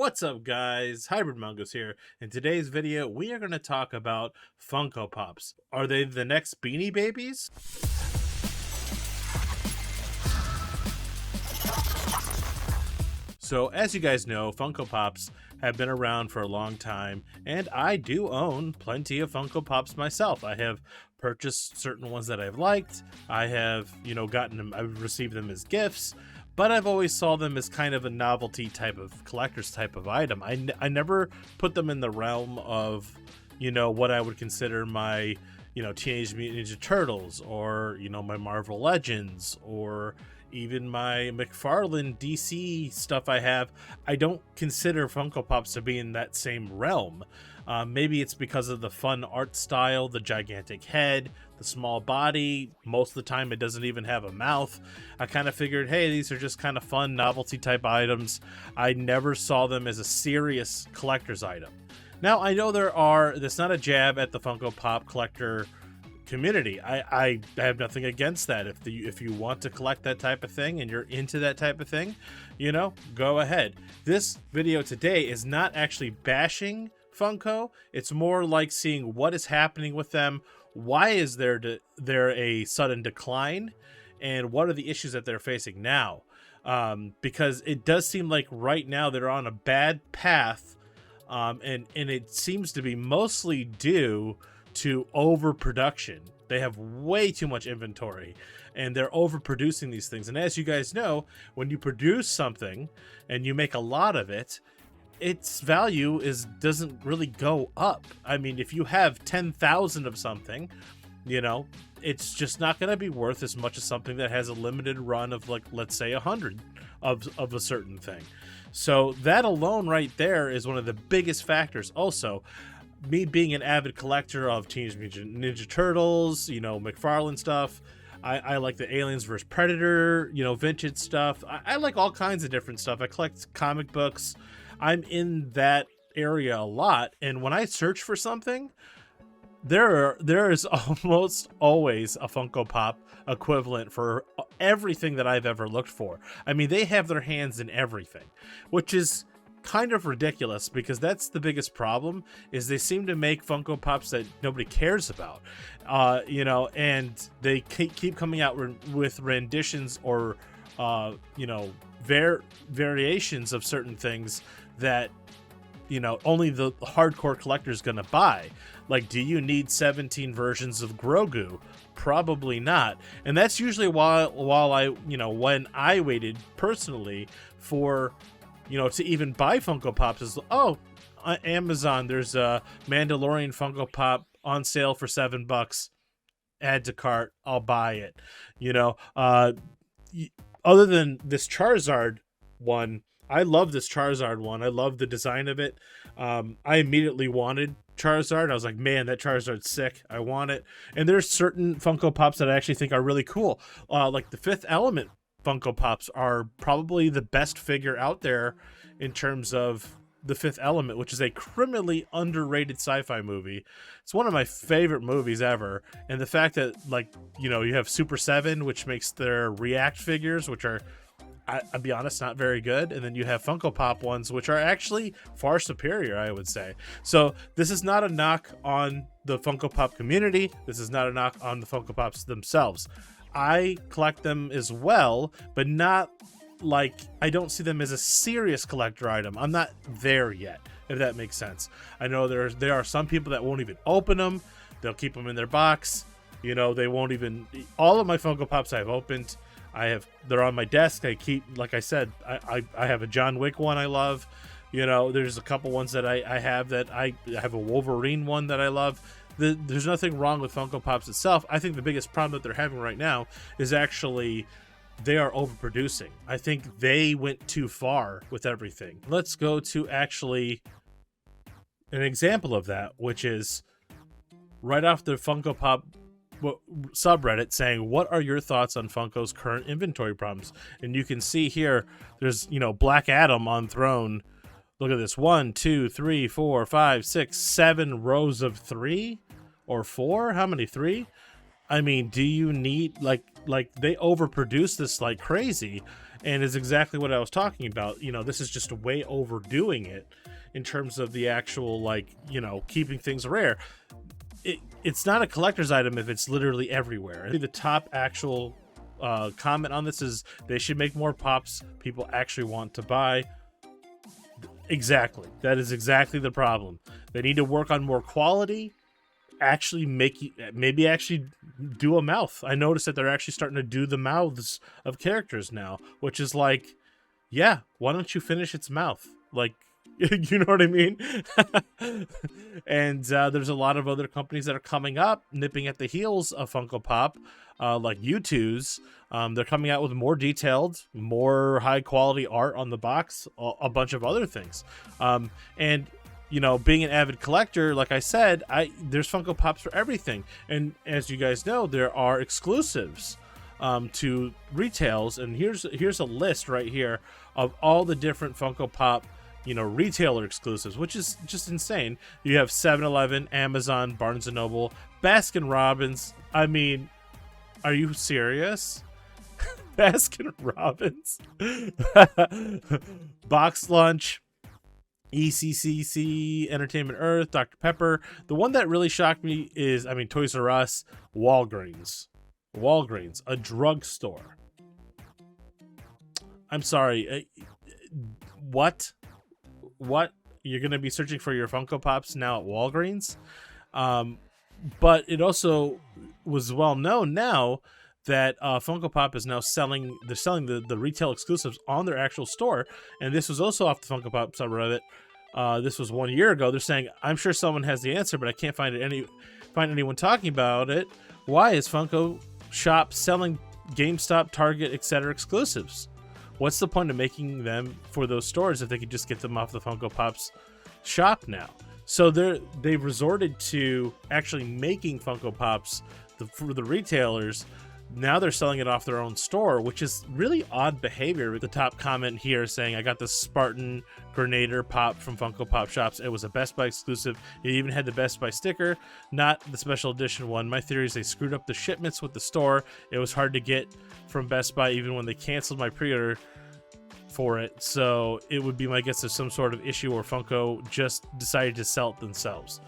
What's up, guys? Hybrid Mongos here. In today's video, we are going to talk about Funko Pops. Are they the next Beanie Babies? So, as you guys know, Funko Pops have been around for a long time, and I do own plenty of Funko Pops myself. I have purchased certain ones that I've liked. I have, gotten them, I've received them as gifts. But I've always saw them as kind of a novelty type of collector's type of item. I never put them in the realm of, what I would consider my, Teenage Mutant Ninja Turtles or, my Marvel Legends or even my McFarlane DC stuff I have. I don't consider Funko Pops to be in that same realm. Maybe it's because of the fun art style, the gigantic head, the small body. Most of the time it doesn't even have a mouth. I kind of figured, hey, these are just kind of fun novelty type items. I never saw them as a serious collector's item. Now, I know that's not a jab at the Funko Pop collector community. I have nothing against that. If you want to collect that type of thing and you're into that type of thing, go ahead. This video today is not actually bashing Funko. It's more like seeing what is happening with them. Why is there a sudden decline, and what are the issues that they're facing now? Because it does seem like right now they're on a bad path, and it seems to be mostly due to overproduction. They have way too much inventory and they're overproducing these things. And as you guys know, when you produce something and you make a lot of it, its value doesn't really go up. I mean, if you have 10,000 of something, it's just not going to be worth as much as something that has a limited run of, like, let's say 100 of a certain thing. So that alone right there is one of the biggest factors. Also, me being an avid collector of Teenage Mutant Ninja Turtles, McFarlane stuff, I like the Aliens vs. Predator, vintage stuff. I like all kinds of different stuff. I collect comic books. I'm in that area a lot, and when I search for something, there is almost always a Funko Pop equivalent for everything that I've ever looked for. I mean, they have their hands in everything, which is kind of ridiculous, because that's the biggest problem, is they seem to make Funko Pops that nobody cares about, and they keep coming out with renditions or variations of certain things that only the hardcore collector is gonna buy. Like, do you need 17 versions of Grogu? Probably not. And that's usually while I when I waited personally for to even buy Funko Pops, is Amazon, there's a Mandalorian Funko Pop on sale for $7. Add to cart, I'll buy it. Other than this Charizard one, I love this Charizard one. I love the design of it. I immediately wanted Charizard. I was like, man, that Charizard's sick. I want it. And there's certain Funko Pops that I actually think are really cool. Like the Fifth Element Funko Pops are probably the best figure out there in terms of the Fifth Element, which is a criminally underrated sci-fi movie. It's one of my favorite movies ever. And the fact that, you have Super 7, which makes their React figures, which are, I'll be honest, not very good. And then you have Funko Pop ones, which are actually far superior, I would say. So this is not a knock on the Funko Pop community. This is not a knock on the Funko Pops themselves. I collect them as well, but not like, I don't see them as a serious collector item. I'm not there yet, if that makes sense. I know there are some people that won't even open them. They'll keep them in their box. They won't even, all of my Funko Pops I've opened. They're on my desk. I keep, like I said, I have a John Wick one I love. There's a couple ones that I have that I have a Wolverine one that I love. There's nothing wrong with Funko Pops itself. I think the biggest problem that they're having right now is actually they are overproducing. I think they went too far with everything. Let's go to actually an example of that, which is right off the Funko Pop subreddit saying, what are your thoughts on Funko's current inventory problems? And you can see here, there's, Black Adam on throne. Look at this. 1, 2, 3, 4, 5, 6, 7 rows of 3 or 4. How many? 3? I mean, do you need, like they overproduce this like crazy, and is exactly what I was talking about. You know, this is just way overdoing it in terms of the actual, like, you know, keeping things rare. It's not a collector's item if it's literally everywhere. I think the top actual comment on this is they should make more pops people actually want to buy. Exactly. That is exactly the problem. They need to work on more quality. Actually maybe actually do a mouth. I noticed that they're actually starting to do the mouths of characters now, which is like, yeah, why don't you finish its mouth? Like, you know what I mean? And there's a lot of other companies that are coming up, nipping at the heels of Funko Pop, like U2's. They're coming out with more detailed, more high quality art on the box, a bunch of other things. And you know, being an avid collector, like I said, there's Funko Pops for everything. And as you guys know, there are exclusives to retails. And here's a list right here of all the different Funko Pop, you know, retailer exclusives, which is just insane. You have 7-Eleven, Amazon, Barnes & Noble, Baskin Robbins. I mean, are you serious? Baskin Robbins, Box Lunch, ECCC, Entertainment Earth, Dr. Pepper. The one that really shocked me is, I mean, Toys R Us, Walgreens, a drugstore. I'm sorry. What? You're going to be searching for your Funko Pops now at Walgreens? But it also was well known now that Funko Pop is now selling the retail exclusives on their actual store. And this was also off the Funko Pop subreddit. This was 1 year ago. They're saying, I'm sure someone has the answer, but I can't find anyone talking about it. Why is Funko Shop selling GameStop, Target, etc. exclusives? What's the point of making them for those stores if they could just get them off the Funko Pop's shop now? So they've resorted to actually making Funko Pops for the retailers. Now they're selling it off their own store, which is really odd behavior. The top comment here saying, I got the Spartan Grenader Pop from Funko Pop Shops. It was a Best Buy exclusive. It even had the Best Buy sticker, not the special edition one. My theory is they screwed up the shipments with the store. It was hard to get from Best Buy even when they canceled my pre-order for it. So it would be my guess there's some sort of issue where Funko just decided to sell it themselves,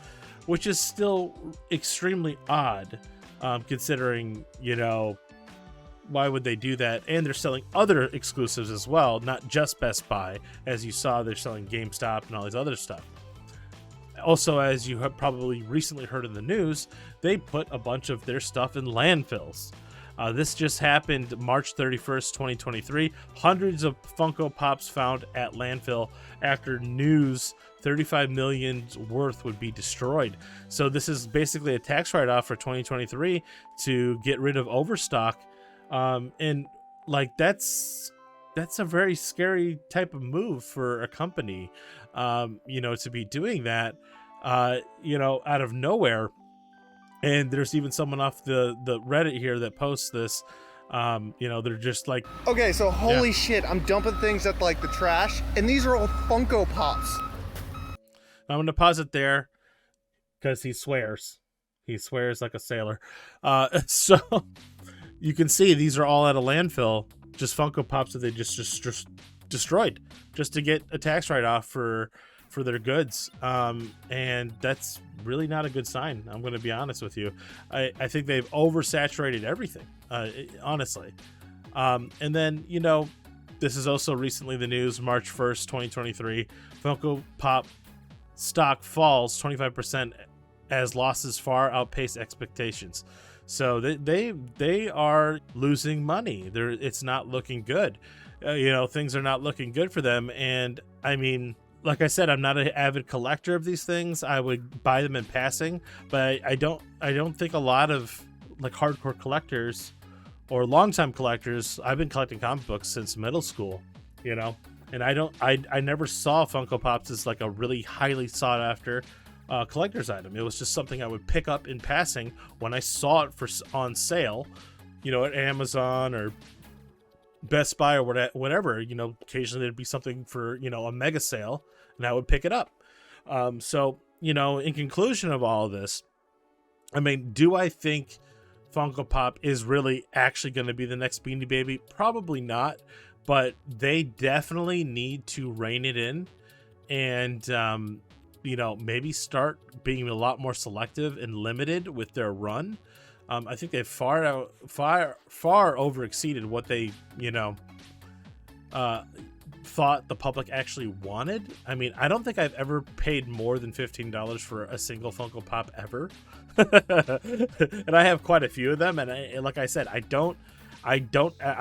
which is still extremely odd. Considering, you know, why would they do that? And they're selling other exclusives as well, not just Best Buy. As you saw, they're selling GameStop and all these other stuff. Also, as you have probably recently heard in the news, they put a bunch of their stuff in landfills. This just happened March 31st, 2023. Hundreds of Funko Pops found at landfill after news 35 million worth would be destroyed. So this is basically a tax write-off for 2023 to get rid of overstock. And like that's a very scary type of move for a company, you know, to be doing that, you know, out of nowhere. And there's even someone off the Reddit here that posts this. You know, they're just like, okay, so holy shit, I'm dumping things at like the trash, and these are all Funko Pops. I'm going to pause it there because he swears. He swears like a sailor. So you can see these are all at a landfill, just Funko Pops that they just destroyed just to get a tax write-off for their goods. And that's really not a good sign. I'm going to be honest with you. I think they've oversaturated everything, honestly. And then, you know, this is also recently the news, March 1st, 2023, Funko Pop stock falls 25% as losses far outpace expectations. So they are losing money. It's not looking good. You know, things are not looking good for them. And I mean, like I said, I'm not an avid collector of these things. I would buy them in passing, but I don't think a lot of like hardcore collectors or longtime collectors. I've been collecting comic books since middle school, you know, and I never saw Funko Pops as like a really highly sought after collector's item. It was just something I would pick up in passing when I saw it on sale, you know, at Amazon or Best Buy or whatever. You know, occasionally there'd be something for, you know, a mega sale, and I would pick it up. So, you know, in conclusion of all of this, I mean, do I think Funko Pop is really actually going to be the next Beanie Baby? Probably not. but they definitely need to rein it in and maybe start being a lot more selective and limited with their run. I think they've far over exceeded what they thought the public actually wanted. I mean, I don't think I've ever paid more than $15 for a single Funko Pop ever. And I have quite a few of them, and like I said, I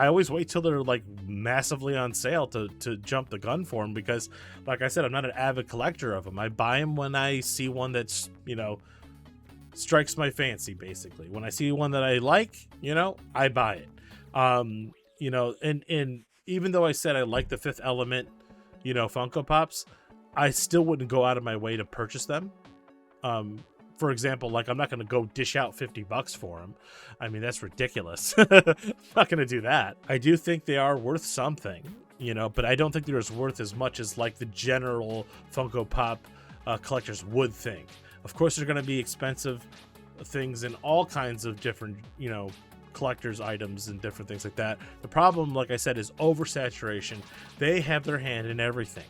always wait till they're like massively on sale to jump the gun for them, because like I said, I'm not an avid collector of them. I buy them when I see one that's strikes my fancy. Basically, when I see one that I like, I buy it. And even though I said I like the Fifth Element Funko Pops, I still wouldn't go out of my way to purchase them. For example, like, I'm not going to go dish out $50 for them. I mean, that's ridiculous. I'm not going to do that. I do think they are worth something, but I don't think they're as worth as much as like the general Funko Pop collectors would think. Of course, they're going to be expensive things in all kinds of different, collectors items and different things like that. The problem, like I said, is oversaturation. They have their hand in everything.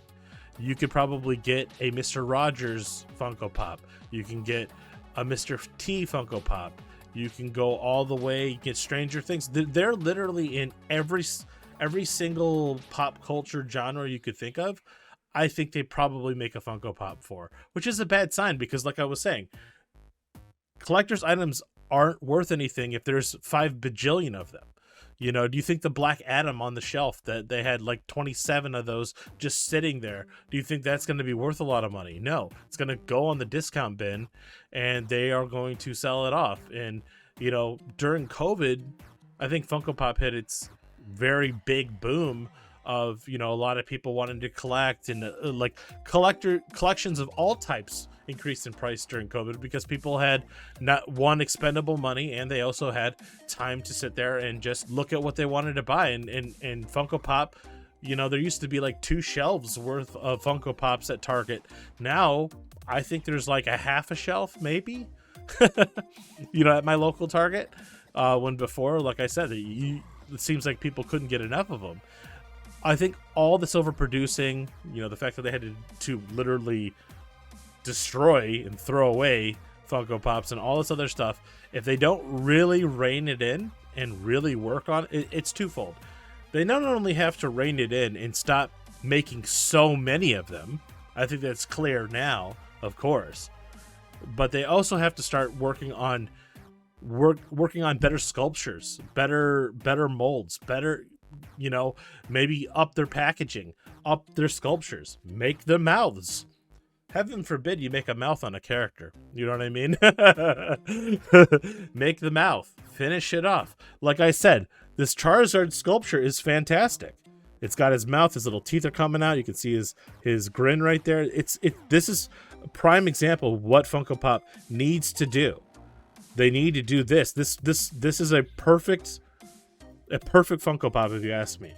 You could probably get a Mr. Rogers Funko Pop. You can get a Mr. T Funko Pop. You can go all the way, you get Stranger Things. They're literally in every single pop culture genre you could think of. I think they probably make a Funko Pop for, which is a bad sign, because like I was saying, collector's items aren't worth anything if there's 5 bajillion of them. Do you think the Black Adam on the shelf that they had like 27 of those just sitting there, do you think that's going to be worth a lot of money? No, it's going to go on the discount bin and they are going to sell it off. And, during COVID, I think Funko Pop hit its very big boom of, a lot of people wanting to collect, and like collections of all types increased in price during COVID, because people had not one expendable money, and they also had time to sit there and just look at what they wanted to buy. And Funko Pop, there used to be like 2 shelves worth of Funko Pops at Target. Now I think there's like a half a shelf maybe at my local Target, when before, like I said, it seems like people couldn't get enough of them. I think all this overproducing, the fact that they had to literally destroy and throw away Funko Pops and all this other stuff, if they don't really rein it in and really work on it, it's twofold. They not only have to rein it in and stop making so many of them, I think that's clear now, of course, but they also have to start working on better sculptures, better molds, better, maybe up their packaging, up their sculptures, make their mouths. Heaven forbid you make a mouth on a character. You know what I mean? Make the mouth. Finish it off. Like I said, this Charizard sculpture is fantastic. It's got his mouth, his little teeth are coming out. You can see his grin right there. This is a prime example of what Funko Pop needs to do. They need to do this. This is a perfect Funko Pop, if you ask me.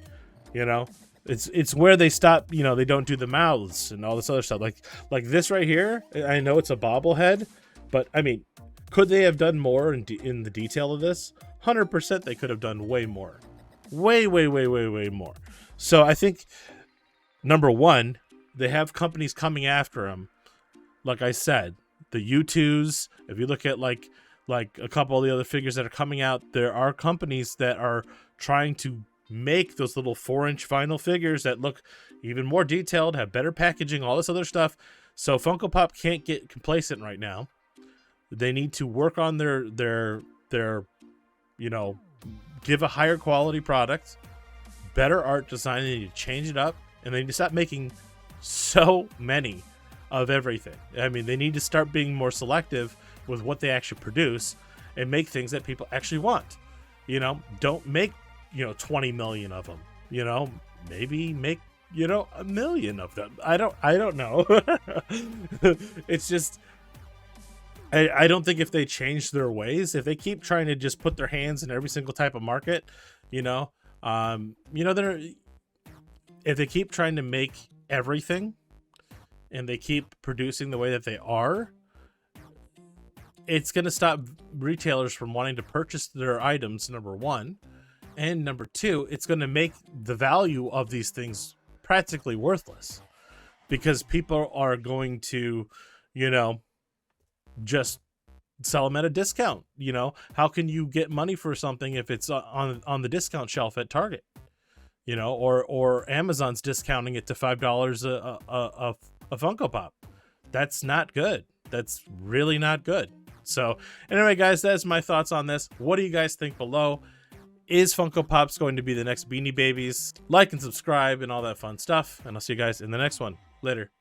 It's where they stop, they don't do the mouths and all this other stuff. Like this right here, I know it's a bobblehead, but I mean, could they have done more in the detail of this? 100% they could have done way more. Way more. So I think, number one, they have companies coming after them. Like I said, the U2s, if you look at like a couple of the other figures that are coming out, there are companies that are trying to make those little 4-inch vinyl figures that look even more detailed, have better packaging, all this other stuff. So Funko Pop can't get complacent right now. They need to work on their give a higher quality product, better art design. They need to change it up, and they need to stop making so many of everything. I mean, they need to start being more selective with what they actually produce and make things that people actually want. Don't make 20 million of them. Maybe make 1 million of them. I don't know. It's just, I don't think if they change their ways, if they keep trying to just put their hands in every single type of market, if they keep trying to make everything and they keep producing the way that they are, it's going to stop retailers from wanting to purchase their items, number one. And number two, it's going to make the value of these things practically worthless because people are going to, you know, just sell them at a discount. You know, how can you get money for something if it's on the discount shelf at Target? You know, or Amazon's discounting it to $5 a Funko Pop. That's not good. That's really not good. So anyway, guys, that's my thoughts on this. What do you guys think below? Is Funko Pops going to be the next Beanie Babies? Like and subscribe and all that fun stuff. And I'll see you guys in the next one. Later.